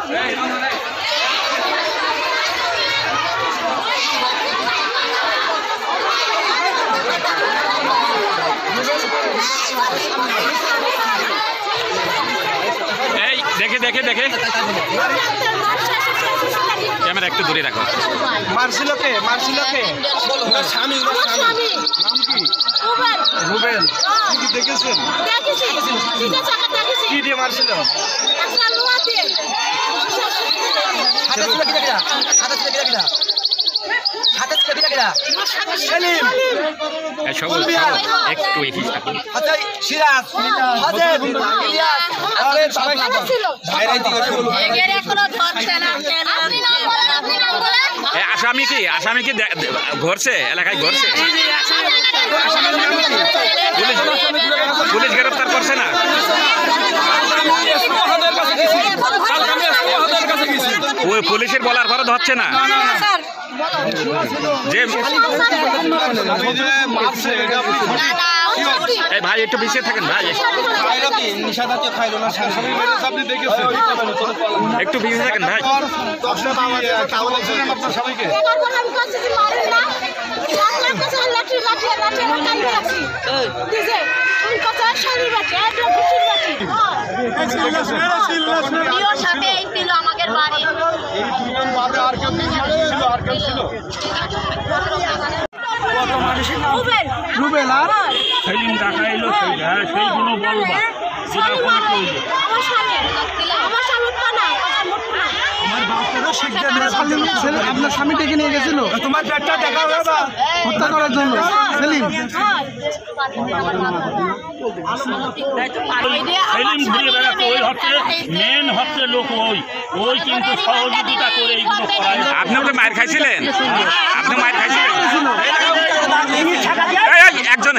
এই দেখে দেখে দেখে ক্যামেরা একটু দূরে রাখো। মারছিল কে? স্বামী নাম কি? রুবেল। কি দেখেছেন? কি দিয়ে মারছিল? একটু আসামি কি ঘরছে এলাকায় ঘরছে? পুলিশ গ্রেফতার করছে না? ওই পুলিশের বলার পরে ধরছে না যে ভাই একটু পিছিয়ে থাকেন ভাই, একটু পিছিয়ে থাকেন ভাই। রুবেল আর সেদিন টাকা এলো সেইগুলো বলবা আপনার স্বামী ডেকে নিয়ে গেছিল তোমার পেটটা দেখা হত্যা করার জন্য। সেলিম ঘুরে বেড়াচ্ছে, ওই হচ্ছে মেন হচ্ছে লোক, ওই কিন্তু সহযোগিতা করে এইগুলো করায়। আপনি তো মার খাইছিলেন? আপনি মার খাইছিলেন? একজন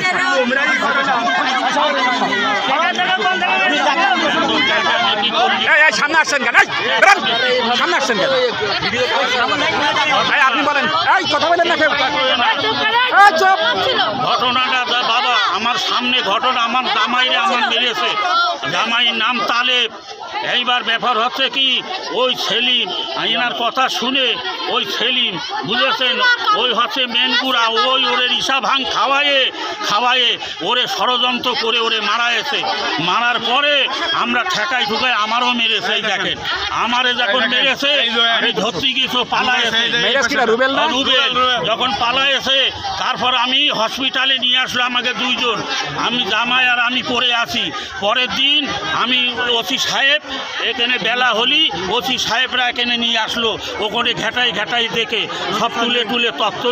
সামনে আসছেন কেন? সামনে আসছেন কেন? আপনি বলেন, কথা বলেন না কেউ। ঘটনাটা বাবা আমার সামনে ঘটনা, আমার জামাইরে আমার মেরেছে, জামাইয়ের নাম তালেব। এইবার ব্যাপার হচ্ছে কি, ওই সেলিম এনার কথা শুনে ওই সেলিম বুঝেছেন, ওই হচ্ছে মেনগুড়া, ওই ওরে রিসা ভাঙ খাওয়ায়ে ওরে ষড়যন্ত্র করে ওরে মারায়েছে। মারার পরে আমরা ঠেকায় ঢুকায় আমারও মেরেছে। এই দেখেন আমারে যখন মেরেছে ধরতে গিয়েছো পালায়েছে, রুবেল যখন পালায়েছে তারপর আমি হসপিটালে নিয়ে আসলো আমাকে দুইজন, আমি জামাই আর আমি পড়ে আছি। পরের দিন আমি ওসি সাহেব এখানে বেলা হলি ওসি সাহেবরা এখানে নিয়ে আসলো, ওখানে ঘেটাই দেখে সব তুলে তথ্য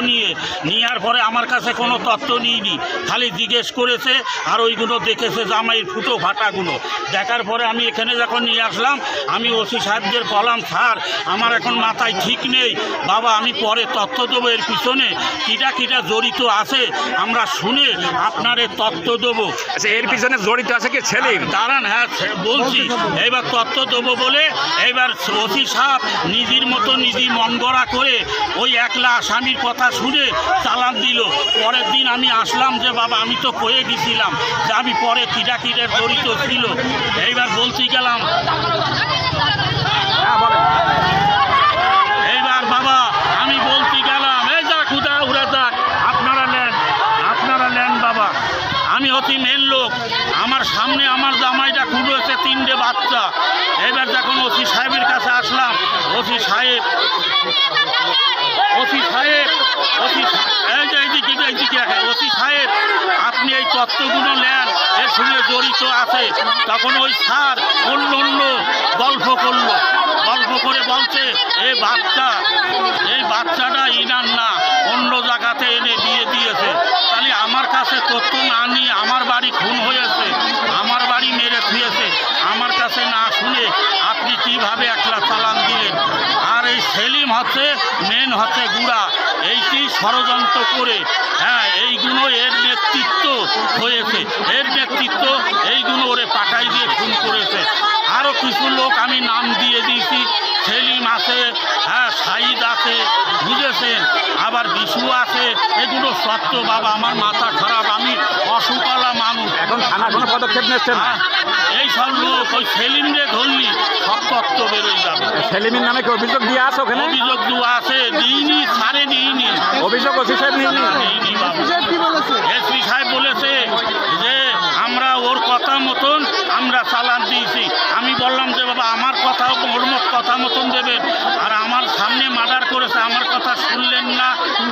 নেওয়ার পরে আমার কাছে কোনো তথ্য নিইনি, খালি জিজ্ঞেস করেছে আর ওইগুলো দেখেছে জামাইয়ের ফুটো ফাটাগুলো। দেখার পরে আমি এখানে যখন নিয়ে আসলাম আমি ওসি সাহেবদের বললাম, স্যার আমার এখন মাথায় ঠিক নেই বাবা, আমি পরে তথ্য দেবো, এর পিছনে কিটা জড়িত আছে আমরা শুনে আপনার তথ্য দেবো। এর পিছনে জড়িত আছে কি সেলিম? দাঁড়ান, হ্যাঁ বলছি। এইবার তথ্য দেবো বলে এইবার ওসি সাহেব নিজের মতো নিজে মন গড়া করে ওই একলা আসামির কথা শুনে চালান দিল। পরের দিন আমি আসলাম যে বাবা আমি তো কয়ে গেছিলাম যে আমি পরে কিটা জড়িত ছিল। এইবার বলতে গেলাম, এইবার বাবা আমি বলতে গেলাম, এই যাক উদা উড়া যাক, আপনারা নেন বাবা, আমি অতি মেন লোক, আমার সামনে আমার জামাইটা খুঁড়েছে 3টে বাচ্চা। এবার যখন ওসি সাহেবের কাছে আসলাম, ওসি সাহেব ওসি সাহেব আপনি এই তত্ত্বগুলো নেন, এর সঙ্গে জড়িত আছে। তখন ওই স্যার অন্য গল্প করে বলছে এই বাচ্চাটা ইনার না, অন্য জায়গাতে এনে দিয়ে দিয়েছে। তাহলে আমার কাছে তথ্য না নিয়ে আমার বাড়ি খুন হয়েছে, আমার বাড়ি মেরে থুয়েছে, আমার কাছে না শুনে আপনি কিভাবে একলা চালান দিলেন? আর এই সেলিম হচ্ছে মেন হচ্ছে গুড়া, এইটি ষড়যন্ত্র করে, হ্যাঁ এইগুলো এর নেতৃত্ব হয়েছে, এইগুলো ওরে পাঠাই দিয়ে খুন করেছে। আরও কিছু লোক আমি নাম দিয়ে দিয়েছি, সেলিম আছে, হ্যাঁ সাইদ আছে, বুঝেছেন, আবার বিশু আছে। এগুলো সত্য বাবা, আমার মাথা খারাপ, আমি অসুখওয়ালা মানুষ। এখন থানা কোনো পদক্ষেপ নিচ্ছেন? এই সব লোক ওই সেলিমরে ধরলি সব তত্ত্ব বেরোয় যাবে। সেলিমের নামে কি অভিযোগ দিয়ে আছে ওখানে? অভিযোগ দেওয়া আছে, দিইনি, ছাড়ে দিইনি। অভিযোগ ওসি সাহেব নিয়ে দিইনি বাবু। কি বলেছে? এসপি সাহেব বলেছে যে আমরা ওর কথা মতন আমরা চালান দিয়েছি। আমি বললাম যে বাবা আমার কথা ওর কথা মতন দেবেন, আর আমার সামনে মার্ডার করেছে, আমার কথা শুনলেন না,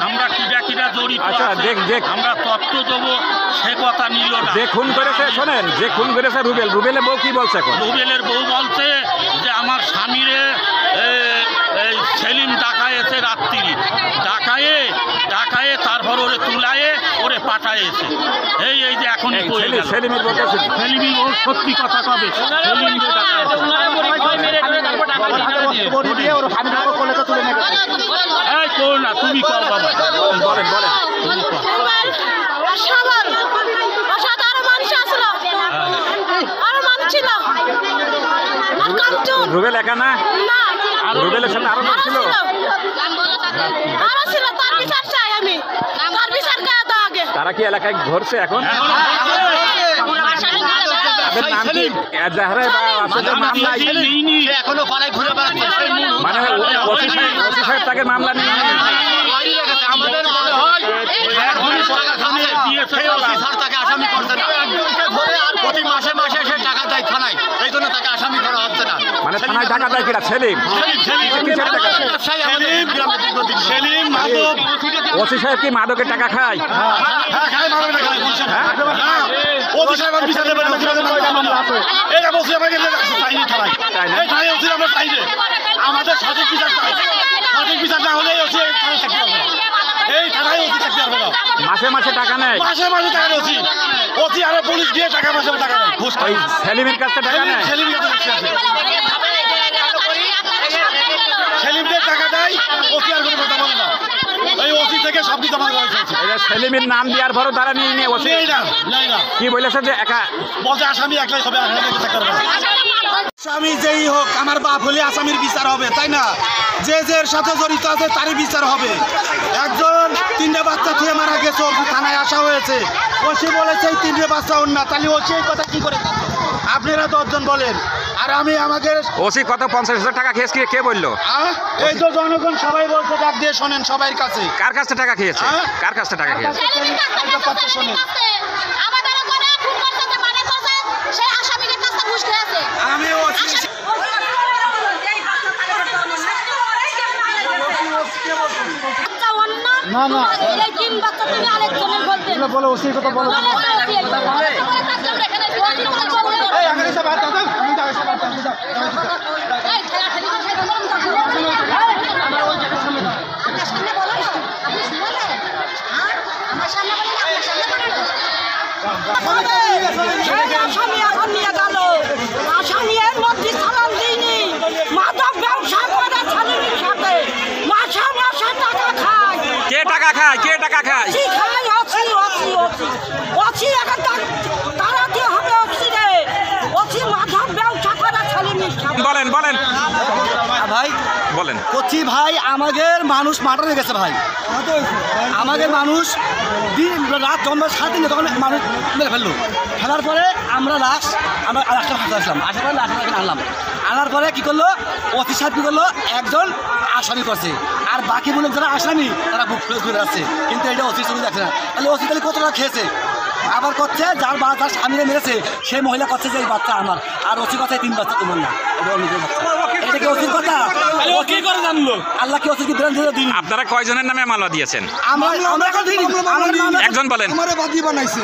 আমরা কিরা জড়িত আচ্ছা, আছে, আমরা তথ্য দেবো, সে কথা নিল না। যে খুন করেছে, শোনেন, যে খুন করেছে রুবেলের বউ কি বলছে এখন? রুবেলের বউ বলছে যে আমার স্বামীরে এই সেলিম ডাকায়েছে, রাত্রি ডাকায়ে তারপর ওরে তুলায়ে ওরে পাঠায়েছে। এই যে এখন সেলিমের বউ কাছে সেলিমি ও সত্যি কথা কবে, সেলিম যে ডাকায়েছে। এই কর না, তুমি কর বাবা, বলেন বলেন। রুবেল একা না, রুবেলের সাথে আরো লোক ছিল। তারা কি এলাকায় ঘুরছে এখন? তাদের নাম কি? এজাহারে বা আসলে মামলা এখনো পাড়ায় ঘুরে বেড়াচ্ছে, মানে ওসি সাহেব তাকে মামলা নিয়ে আমাদের মনে হয় তাকে আসামি করছে না, প্রতি মাসে মাসে সে টাকা দেয় থানায়, এই জন্য তাকে আসামি করা হচ্ছে না। মানে থানায় টাকা দেয় কিনা? সেলিম ওসি সাহেব কি মাদকের টাকা খায়? আমাদের সঠিক বিচার চাই, সঠিক বিচার না হলে এই থানায় ওসি থাকতে পারবে না। মাসে মাসে টাকা নেয়, মাসে মাসে টাকা নেই ওসি আর পুলিশ দিয়ে টাকা মাসে টাকা নেয়, ঘুষ খাই। সেলিমের কাছে টাকা নেয়, সেলিমদের টাকা দেয়, ওসি আর কোনো কথা বলে না। এই ওসি থেকে সব কিছু আমার হয়েছে। সেলিমের নাম দেওয়ার পরও তারা নিয়ে ওসি কি বলেছে যে একা বলছে আসামি একলাই হবে, আসামি যেই হোক আমার বাপ হলে আসামির বিচার হবে, তাই না? যে এর সাথে জড়িত আছে তারই বিচার হবে। একজন 3টে বাচ্চা খেয়ে মারা গেছে, থানায় আসা হয়েছে, ওসি বলেছে এই 3টে বাচ্চা ওর না, তাহলে ওসি এই কথা কি করে? আপনারা 10 জন বলেন, আর আমি আমাকে ওসি কত 50,000 টাকা খেয়েছে কে বললো? এই তো জনগণ সবাই বলছে, ডাক দিয়ে শোনেন সবার কাছে। কার কাছে টাকা খেয়েছে? কার কাছে টাকা খেয়েছে? শোনেন, আমি না না বলো ওসির কথা বলো। কে টাকা খায়? কে টাকা খায়? বলেন বলেন ভাই বলেন। কচি ভাই আমাদের মানুষ মার্ডার হয়ে গেছে ভাই, আমাদের মানুষ রাত জন্ম 7 তখন মানুষ মেরে ফেললো, ফেলার পরে আমরা আমরা লাশটা ফাঁসতে আসলাম, আসার পরে লাশটা এখানে আনার পরে কী করলো ওসি সাহেব কী করলো, একজন আসামি করছে, আর বাকি মনে যারা আসামি তারা বুক খুলে আসছে, কিন্তু এটা ওসির ছবি দেখছে না। তাহলে ওসি তাহলে কত টাকা খেয়েছে? আবার করছে যার স্বামীরা মেরেছে সেই মহিলা করছে যে এই বাচ্চা আমার, আর ওসি কথায় 3 বাচ্চা তোমার না, এটা কি ওসির কথা? কি করে জানলো? আল্লাহ কি ওসি কি ব্রেন ধরে দিন? আপনারা কয়জনের নামে মামলা দিয়েছেন? একজন বলেন। আমারে বাদি বানাইছে,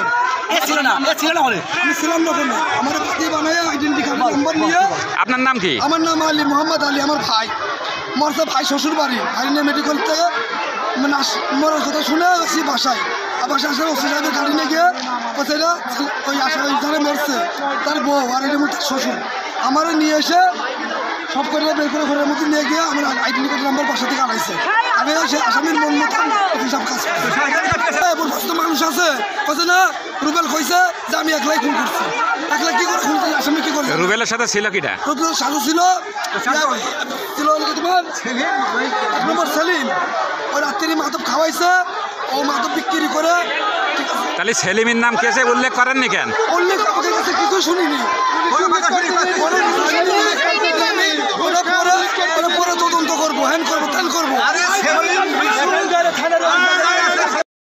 ছিল না বলে আমি ছিলাম না, কেন আমারে বাদি বানায় আইডেন্টি কার্ড নাম্বার নিয়ে। আপনার নাম কি? আমার নাম আলী, মোহাম্মদ আলী, আমার ভাই মরছে, ভাই শ্বশুর বাড়ি, ভাই নিয়ে মেডিকেল থেকে মরার কথা শুনে আসি বাসায়, আবার আসলে ওসি সাহেবের গাড়ি নিয়ে গিয়ে কোথায় ওই যারা মরছে তার বউ আর এটা তার শ্বশুর আমারও নিয়ে এসে সব করে বের করে ঘরের মধ্যে নিয়ে গিয়ে আমার আইডেন্টি কার্ড নাম্বার বাসা থেকে আনাইছে। আমি সে আসামির মন মতন সব কাজ করছে। মানুষ আছে কথা না, রুবেল কইছে যে আমি একলাই খুন করছি, একলাই কি করে খুন করছি? আসামি কি করছে? রুবেলের সাথে ছিল কিটা? রুবেলের সাথে ছিল তোমার 1 নম্বর সেলিম, ওই রাত্রি মাদক খাওয়াইছে, ও মাদক বিক্রি করে। তাহলে সেলিমের নাম কেসে উল্লেখ করেননি কেন? উল্লেখ আমাদের কাছে কিছু শুনিনি, হ্যান করবো ত্যান করবো